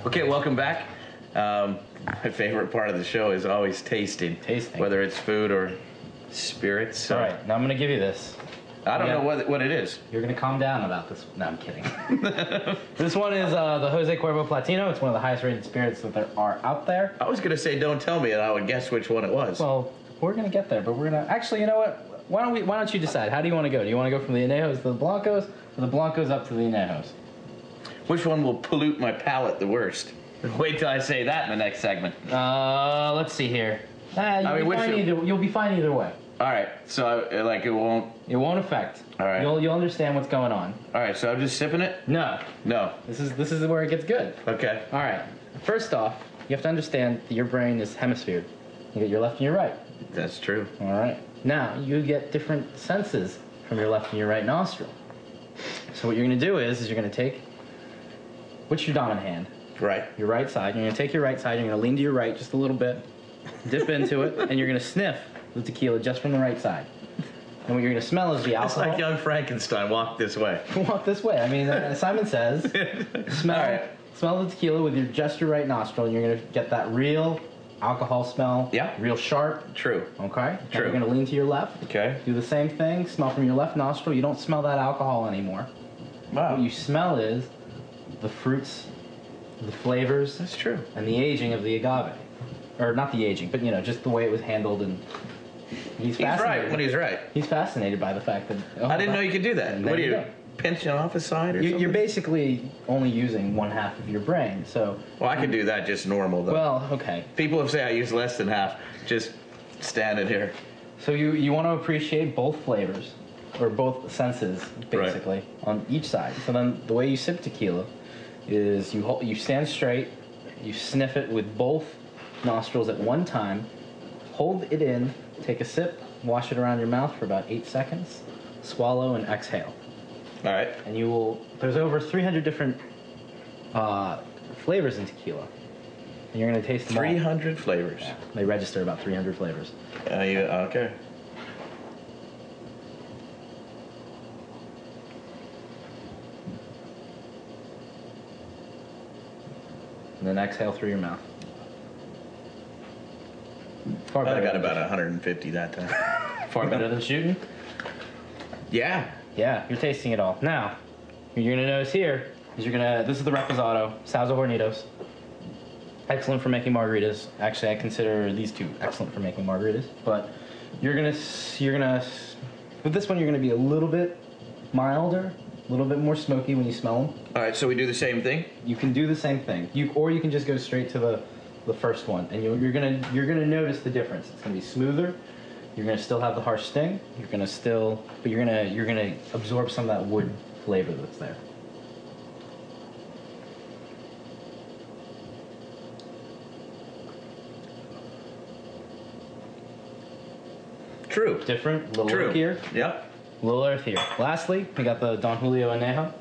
Okay, welcome back. My favorite part of the show is always tasting. Tasting. Whether it's food or spirits. So. All right, now I'm going to give you this. I don't know what it is. You're going to calm down about this. No, I'm kidding. This one is the Jose Cuervo Platino. It's one of the highest rated spirits that there are out there. I was going to say don't tell me and I would guess which one it was. Well, we're going to get there, but we're going to... Actually, you know what? Why don't you decide? How do you want to go? Do you want to go from the Anejos to the Blancos, or the Blancos up to the Anejos? Which one will pollute my palate the worst? Wait till I say that in the next segment. Let's see here. You'll be fine either way. All right, so it won't... It won't affect. All right. You'll understand what's going on. All right, so I'm just sipping it? No. No. This is where it gets good. Okay. All right. First off, you have to understand that your brain is hemisphered. You get your left and your right. That's true. All right. Now, you get different senses from your left and your right nostril. So what you're going to do is you're going to take... What's your dominant hand? Right. Your right side. You're going to take your right side, you're going to lean to your right just a little bit, dip into it, and you're going to sniff the tequila just from the right side. And what you're going to smell is the alcohol. It's like young Frankenstein, walk this way. Walk this way. I mean, Simon says, smell the tequila with just your right nostril, and you're going to get that real alcohol smell. Yeah. Real sharp. True. Okay? True. You're going to lean to your left. Okay. Do the same thing. Smell from your left nostril. You don't smell that alcohol anymore. Wow. What you smell is the fruits, the flavors. That's true. And the aging of the agave. Or not the aging, but, just the way it was handled. And he's right when he's right. He's fascinated by the fact that... I didn't know you could do that. What do you... pinch it off the side or something? You're basically only using one half of your brain, so... Well, I can do that just normal, though. Well, okay. People have said I use less than half, just standing here. So you want to appreciate both flavors, or both senses, basically, on each side. So then the way you sip tequila is you stand straight, you sniff it with both nostrils at one time, hold it in, take a sip, wash it around your mouth for about 8 seconds, swallow and exhale. All right. And you will... There's over 300 different flavors in tequila. And you're going to taste them 300 flavors. Yeah, they register about 300 flavors. Okay. And then exhale through your mouth. I got about 150 that time. Far better than shooting? Yeah. Yeah, you're tasting it all. Now, what you're gonna notice here is this is the Reposado, Sauza Hornitos. Excellent for making margaritas. Actually, I consider these two excellent for making margaritas. But with this one, you're gonna be a little bit milder, a little bit more smoky when you smell them. All right, so we do the same thing? You can do the same thing. Or you can just go straight to the first one, and you're gonna notice the difference. It's gonna be smoother. You're gonna still have the harsh sting. But you're gonna absorb some of that wood flavor that's there. True. Different, a little earthier. Yep. A little earthier. Lastly, we got the Don Julio Anejo.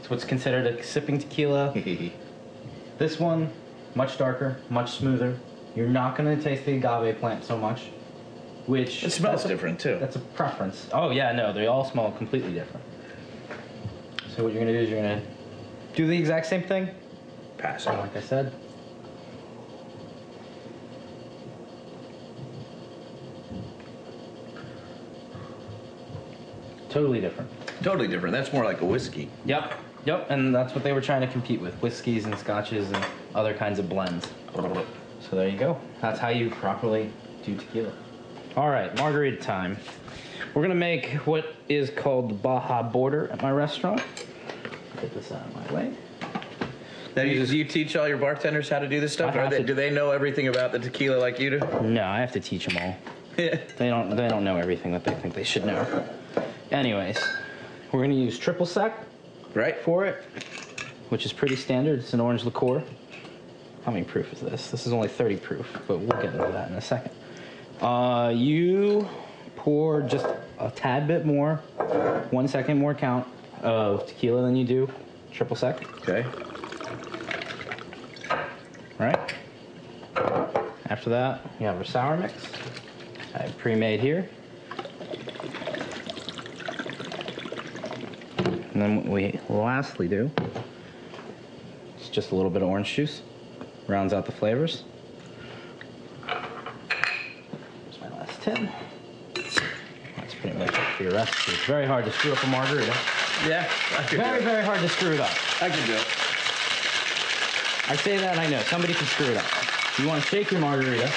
It's what's considered a sipping tequila. This one, much darker, much smoother. You're not gonna taste the agave plant so much. Which... It smells different, too. That's a preference. Oh, yeah, no, they all smell completely different. So what you're going to do is you're going to do the exact same thing. Pass it. Like I said. Totally different. Totally different. That's more like a whiskey. Yep, and that's what they were trying to compete with. Whiskeys and scotches and other kinds of blends. So there you go. That's how you properly do tequila. All right, margarita time. We're gonna make what is called the Baja Border at my restaurant. Get this out of my way. Now, do you teach all your bartenders how to do this stuff? Do they know everything about the tequila like you do? No, I have to teach them all. They don't know everything that they think they should know. Anyways, we're gonna use triple sec for it, which is pretty standard. It's an orange liqueur. How many proof is this? This is only 30 proof, but we'll get into that in a second. You pour just a tad bit more, 1 second more count of tequila than you do triple sec. Okay. All right. After that, you have our sour mix. I have pre-made here. And then what we lastly do is just a little bit of orange juice. Rounds out the flavors. Here's my last tin. That's pretty much it for your recipe. It's very hard to screw up a margarita. Yeah, I can do it. Very hard to screw it up. I can do it. I say that, I know. Somebody can screw it up. You want to shake your margarita,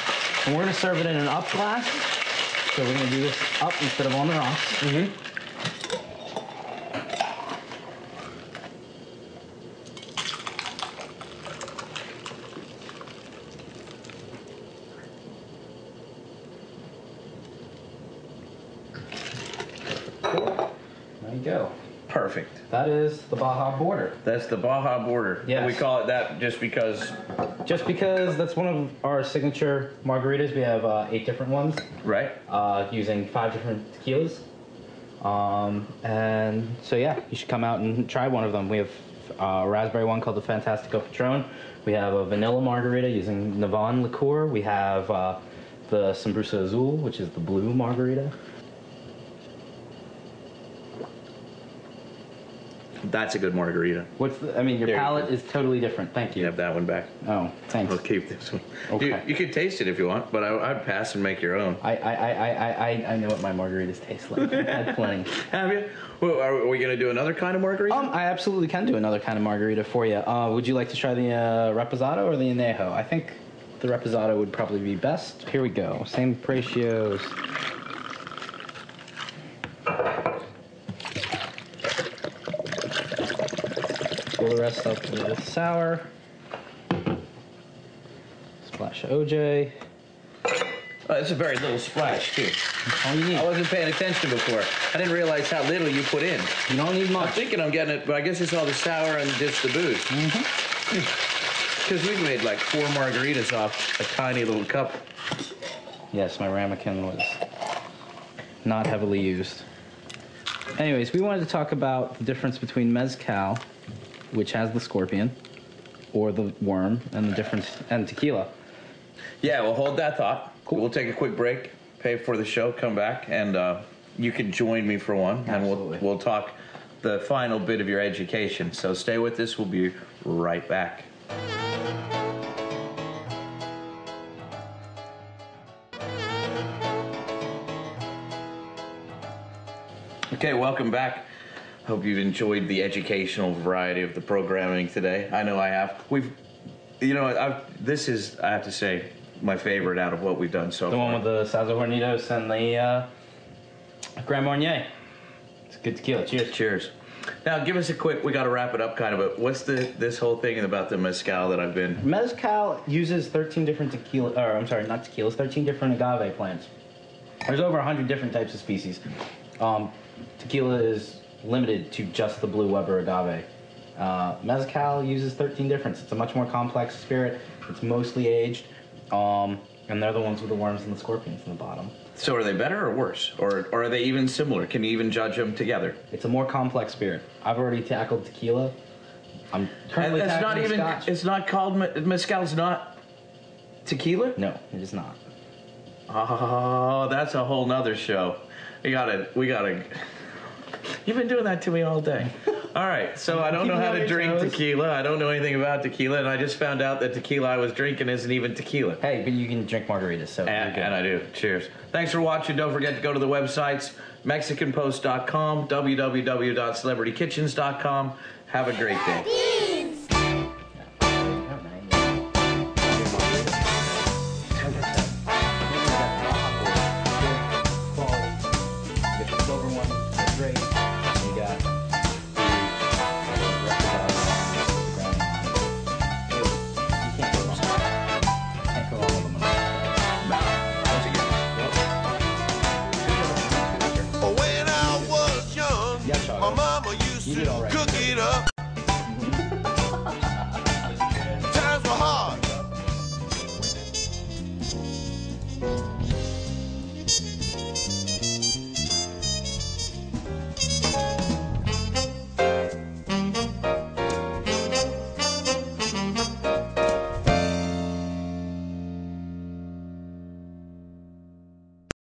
and we're going to serve it in an up glass. So we're going to do this up instead of on the rocks. Mm-hmm. There you go. Perfect. That is the Baja Border. That's the Baja Border. Yes. We call it that just because... Just because that's one of our signature margaritas. We have 8 different ones. Right. Using 5 different tequilas. And so yeah, you should come out and try one of them. We have a raspberry one called the Fantastico Patron. We have a vanilla margarita using Navon liqueur. We have the Sambrusa Azul, which is the blue margarita. That's a good margarita. I mean, your There you palate go. is totally different. Thank you. You have that one back. Oh, thanks. I'll keep this one. Okay. You can taste it if you want, but I'd pass and make your own. I know what my margaritas taste like. I've had plenty. Have you? Well, are we going to do another kind of margarita? I absolutely can do another kind of margarita for you. Would you like to try the Reposado or the Añejo? I think the Reposado would probably be best. Here we go. Same ratios. Fill the rest up with sour. Splash of OJ. It's a very little splash, too. That's all you need. I wasn't paying attention before. I didn't realize how little you put in. You don't need I'm much. thinking I'm getting it, but I guess it's all the sour and just the booze. Mm-hmm. Because we've made like 4 margaritas off a tiny little cup. Yes, my ramekin was not heavily used. Anyways, we wanted to talk about the difference between mezcal, which has the scorpion, or the worm, and the difference, and tequila. Yeah, well, hold that thought. Cool. We'll take a quick break, pay for the show, come back, and you can join me for one, Absolutely. and we'll talk the final bit of your education. So stay with us. We'll be right back. Okay, welcome back. Hope you've enjoyed the educational variety of the programming today. I know I have. This is, I have to say, my favorite out of what we've done so far. The one with the Sazahornitos and the Grand Marnier. It's good tequila. Cheers. Cheers. Now, give us a quick, we got to wrap it up kind of, but what's this whole thing about the mezcal that I've been... Mezcal uses 13 different 13 different agave plants. There's over 100 different types of species. Tequila is limited to just the Blue Weber agave. Mezcal uses 13 different. It's a much more complex spirit. It's mostly aged. And they're the ones with the worms and the scorpions in the bottom. So are they better or worse? Or are they even similar? Can you even judge them together? It's a more complex spirit. I've already tackled tequila. I'm currently And it's not tackling even, Scotch. it's not called, mezcal's not tequila? No, it is not. Oh, that's a whole nother show. We gotta, you've been doing that to me all day. All right, so I don't know how to drink tequila. I don't know anything about tequila, and I just found out that tequila I was drinking isn't even tequila. Hey, but you can drink margaritas, so you're good. And I do. Cheers. Thanks for watching. Don't forget to go to the websites, MexicanPost.com, www.celebritykitchens.com. Have a great day. When I was young, my mama used to